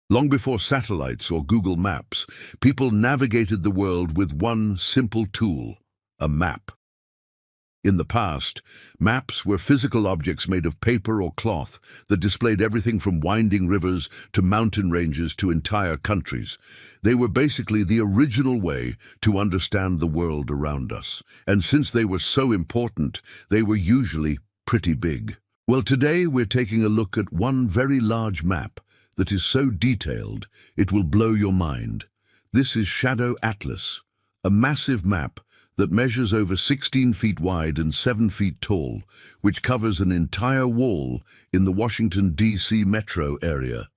Long before satellites or Google Maps, people navigated the world with one simple tool, a map. In the past, maps were physical objects made of paper or cloth that displayed everything from winding rivers to mountain ranges to entire countries. They were basically the original way to understand the world around us. And since they were so important, they were usually pretty big. Well, today we're taking a look at one very large map that is so detailed it will blow your mind. This is Shadow Atlas, a massive map that measures over 16 feet wide and 7 feet tall, which covers an entire wall in the Washington, D.C. metro area.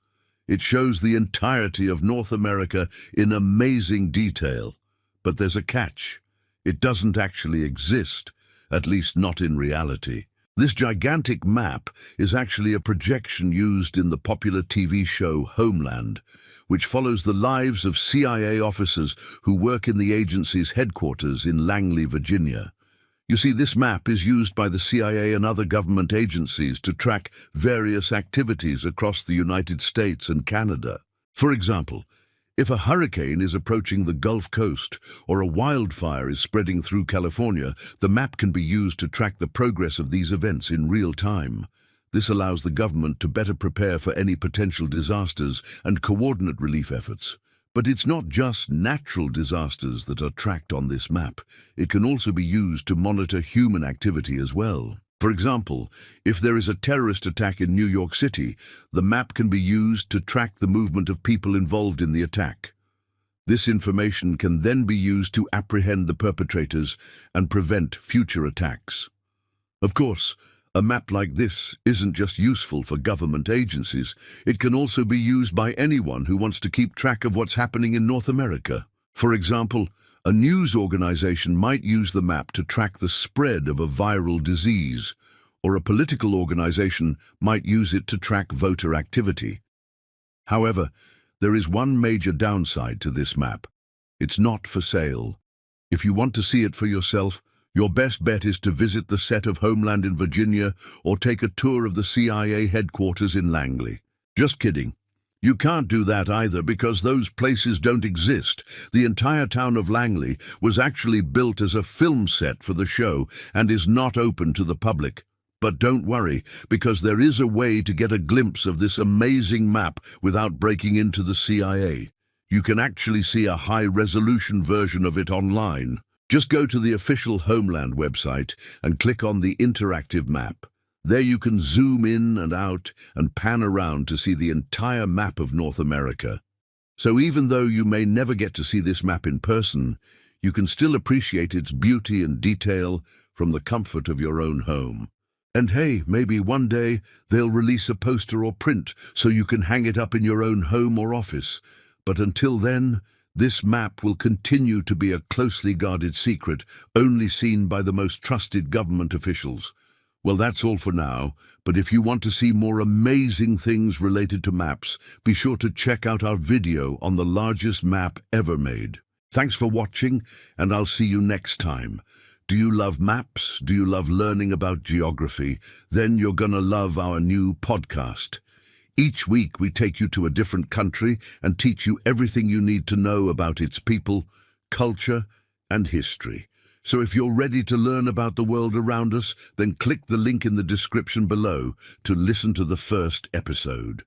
It shows the entirety of North America in amazing detail. But there's a catch. It doesn't actually exist, at least not in reality. This gigantic map is actually a projection used in the popular TV show Homeland, which follows the lives of CIA officers who work in the agency's headquarters in Langley, Virginia. You see, this map is used by the CIA and other government agencies to track various activities across the United States and Canada. For example, if a hurricane is approaching the Gulf Coast or a wildfire is spreading through California, the map can be used to track the progress of these events in real time. This allows the government to better prepare for any potential disasters and coordinate relief efforts. But it's not just natural disasters that are tracked on this map. It can also be used to monitor human activity as well. For example, if there is a terrorist attack in New York City, the map can be used to track the movement of people involved in the attack. This information can then be used to apprehend the perpetrators and prevent future attacks. Of course, a map like this isn't just useful for government agencies. It can also be used by anyone who wants to keep track of what's happening in North America. For example, a news organization might use the map to track the spread of a viral disease, or a political organization might use it to track voter activity. However, there is one major downside to this map. It's not for sale. If you want to see it for yourself, your best bet is to visit the set of Homeland in Virginia or take a tour of the CIA headquarters in Langley. Just kidding. You can't do that either because those places don't exist. The entire town of Langley was actually built as a film set for the show and is not open to the public. But don't worry, because there is a way to get a glimpse of this amazing map without breaking into the CIA. You can actually see a high-resolution version of it online. Just go to the official Homeland website and click on the interactive map. There you can zoom in and out and pan around to see the entire map of North America. So even though you may never get to see this map in person, you can still appreciate its beauty and detail from the comfort of your own home. And hey, maybe one day they'll release a poster or print so you can hang it up in your own home or office. But until then, this map will continue to be a closely guarded secret, only seen by the most trusted government officials. Well, that's all for now, but if you want to see more amazing things related to maps, be sure to check out our video on the largest map ever made. Thanks for watching, and I'll see you next time. Do you love maps? Do you love learning about geography? Then you're gonna love our new podcast. Each week we take you to a different country and teach you everything you need to know about its people, culture, and history. So if you're ready to learn about the world around us, then click the link in the description below to listen to the first episode.